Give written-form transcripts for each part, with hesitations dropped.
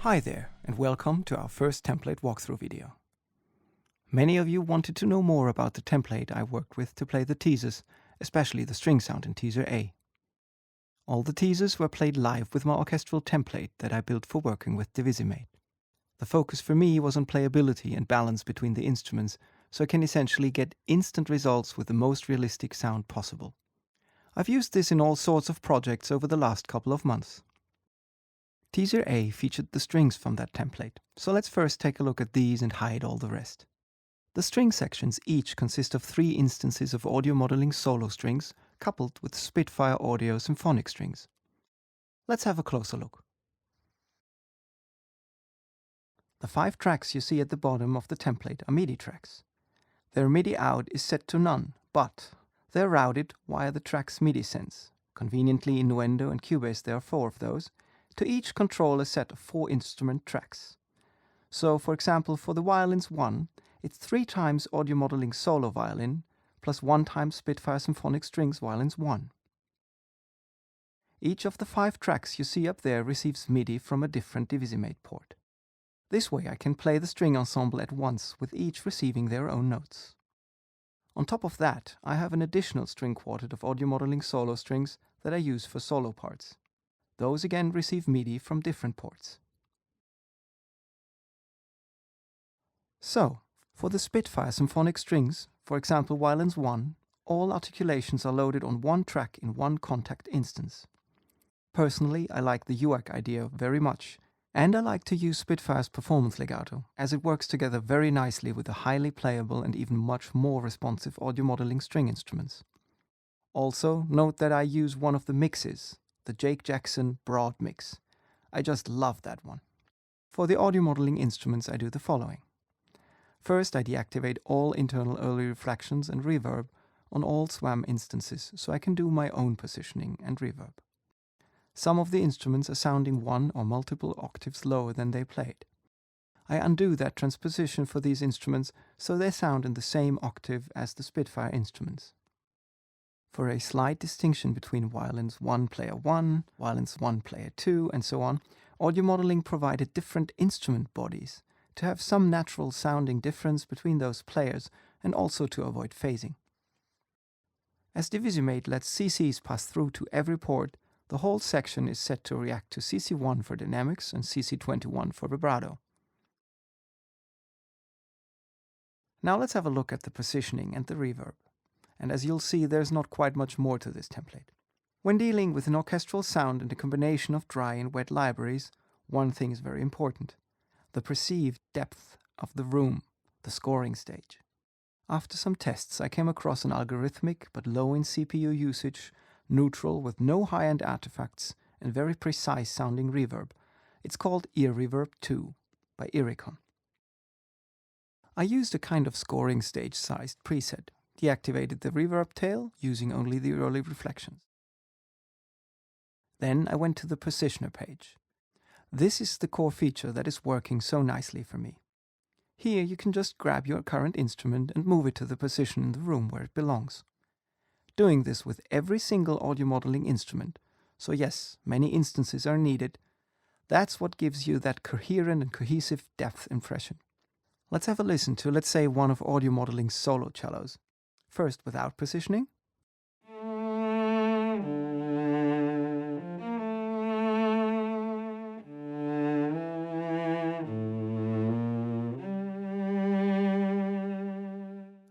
Hi there, and welcome to our first template walkthrough video. Many of you wanted to know more about the template I worked with to play the teasers, especially the string sound in teaser A. All the teasers were played live with my orchestral template that I built for working with Divisimate. The focus for me was on playability and balance between the instruments, so I can essentially get instant results with the most realistic sound possible. I've used this in all sorts of projects over the last couple of months. Teaser A featured the strings from that template, so let's first take a look at these and hide all the rest. The string sections each consist of 3 instances of audio modeling solo strings coupled with Spitfire Audio symphonic strings. Let's have a closer look. The 5 tracks you see at the bottom of the template are MIDI tracks. Their MIDI out is set to none, but they're routed via the track's MIDI sense. Conveniently, in Nuendo and Cubase there are 4 of those, to each control a set of 4 instrument tracks. So, for example, for the violins 1, it's 3 times audio modeling solo violin, plus 1 time Spitfire symphonic strings violins 1. Each of the 5 tracks you see up there receives MIDI from a different Divisimate port. This way I can play the string ensemble at once, with each receiving their own notes. On top of that, I have an additional string quartet of audio modeling solo strings that I use for solo parts. Those again receive MIDI from different ports. So, for the Spitfire symphonic strings, for example violins 1, all articulations are loaded on one track in one contact instance. Personally, I like the UAC idea very much, and I like to use Spitfire's performance legato, as it works together very nicely with the highly playable and even much more responsive audio modeling string instruments. Also, note that I use one of the mixes, the Jake Jackson Broad mix. I just love that one. For the audio modeling instruments I do the following. First, I deactivate all internal early reflections and reverb on all SWAM instances so I can do my own positioning and reverb. Some of the instruments are sounding 1 or multiple octaves lower than they played. I undo that transposition for these instruments so they sound in the same octave as the Spitfire instruments. For a slight distinction between violins 1 player 1, violins 1 player 2, and so on, audio modeling provided different instrument bodies to have some natural sounding difference between those players and also to avoid phasing. As Divisimate lets CCs pass through to every port, the whole section is set to react to CC1 for dynamics and CC21 for vibrato. Now let's have a look at the positioning and the reverb. And as you'll see, there's not quite much more to this template. When dealing with an orchestral sound and a combination of dry and wet libraries, one thing is very important: the perceived depth of the room, the scoring stage. After some tests, I came across an algorithmic but low in CPU usage, neutral with no high-end artifacts, and very precise sounding reverb. It's called Ear Reverb 2 by Ericon. I used a kind of scoring stage sized preset, deactivated the reverb tail using only the early reflections. Then I went to the positioner page. This is the core feature that is working so nicely for me. Here you can just grab your current instrument and move it to the position in the room where it belongs. Doing this with every single audio modeling instrument, so yes, many instances are needed, that's what gives you that coherent and cohesive depth impression. Let's have a listen to, let's say, one of audio modeling's solo cellos. First without positioning.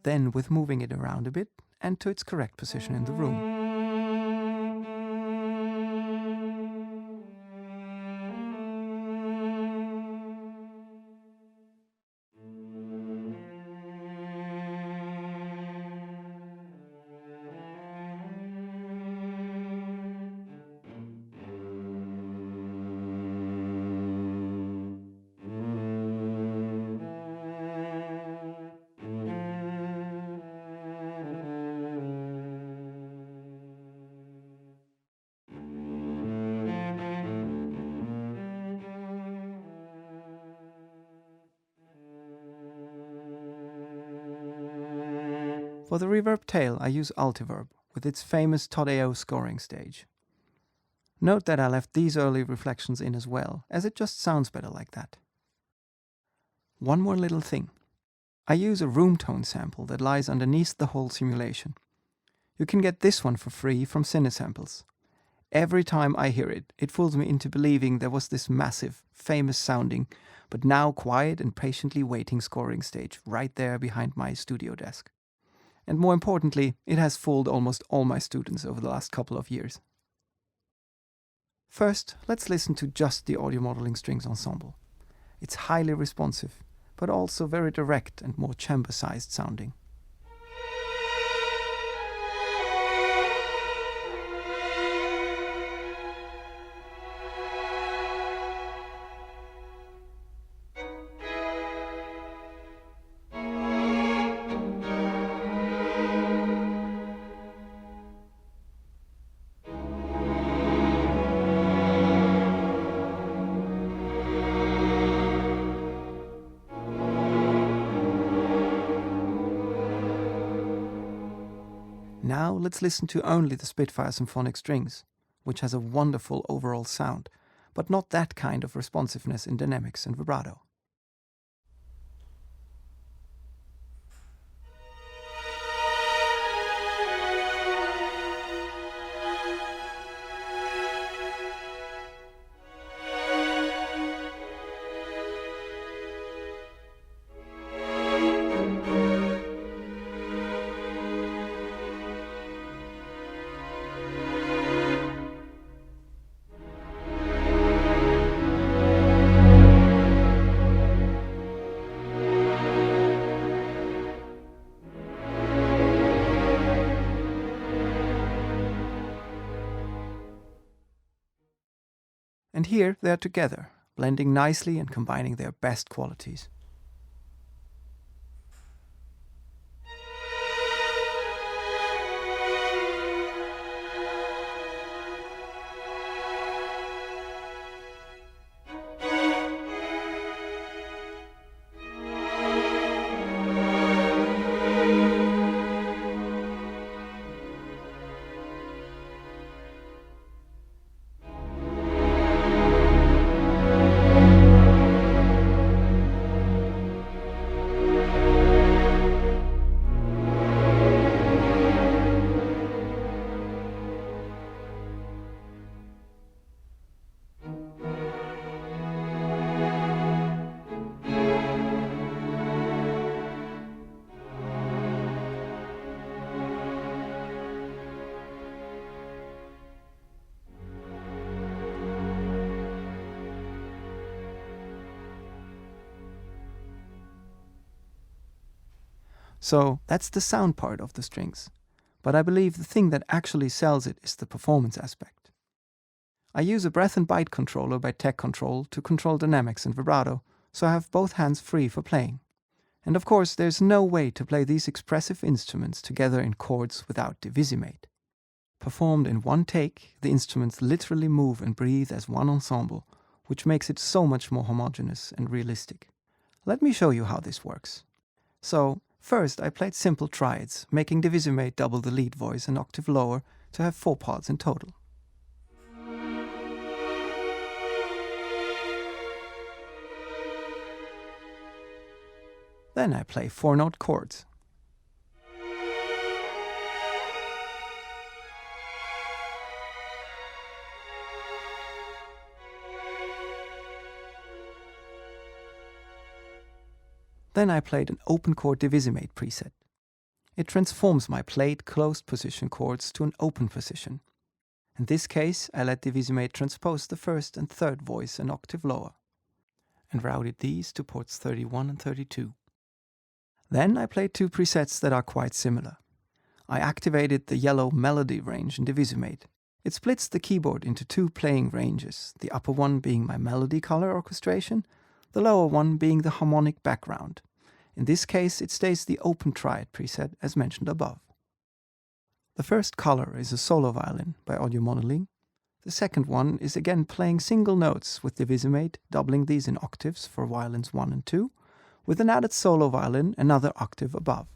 Then with moving it around a bit and to its correct position in the room. For the reverb tail I use Altiverb with its famous Todd AO scoring stage. Note that I left these early reflections in as well, as it just sounds better like that. One more little thing. I use a room tone sample that lies underneath the whole simulation. You can get this one for free from Cinesamples. Every time I hear it, it fools me into believing there was this massive, famous sounding, but now quiet and patiently waiting scoring stage right there behind my studio desk. And more importantly, it has fooled almost all my students over the last couple of years. First, let's listen to just the audio modeling strings ensemble. It's highly responsive, but also very direct and more chamber-sized sounding. Now let's listen to only the Spitfire symphonic strings, which has a wonderful overall sound, but not that kind of responsiveness in dynamics and vibrato. And here they are together, blending nicely and combining their best qualities. So that's the sound part of the strings. But I believe the thing that actually sells it is the performance aspect. I use a breath and bite controller by Tech Control to control dynamics and vibrato, so I have both hands free for playing. And of course, there's no way to play these expressive instruments together in chords without Divisimate. Performed in one take, the instruments literally move and breathe as one ensemble, which makes it so much more homogeneous and realistic. Let me show you how this works. So, first I played simple triads, making Divisimate double the lead voice an octave lower to have 4 parts in total. Then I play 4-note chords. Then I played an open chord Divisimate preset. It transforms my played closed position chords to an open position. In this case, I let Divisimate transpose the first and third voice an octave lower, and routed these to ports 31 and 32. Then I played 2 presets that are quite similar. I activated the yellow melody range in Divisimate. It splits the keyboard into 2 playing ranges, the upper one being my melody color orchestration, the lower one being the harmonic background. In this case, it stays the open triad preset as mentioned above. The first color is a solo violin by Audio Modeling. The second one is again playing single notes with Divisimate, doubling these in octaves for violins 1 and 2, with an added solo violin another octave above.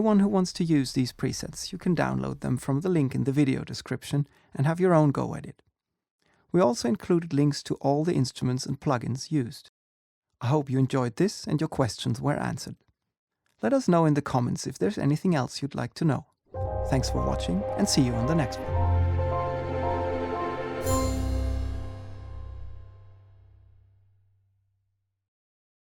anyone who wants to use these presets, you can download them from the link in the video description and have your own go at it. We also included links to all the instruments and plugins used. I hope you enjoyed this and your questions were answered. Let us know in the comments if there's anything else you'd like to know. Thanks for watching and see you on the next one.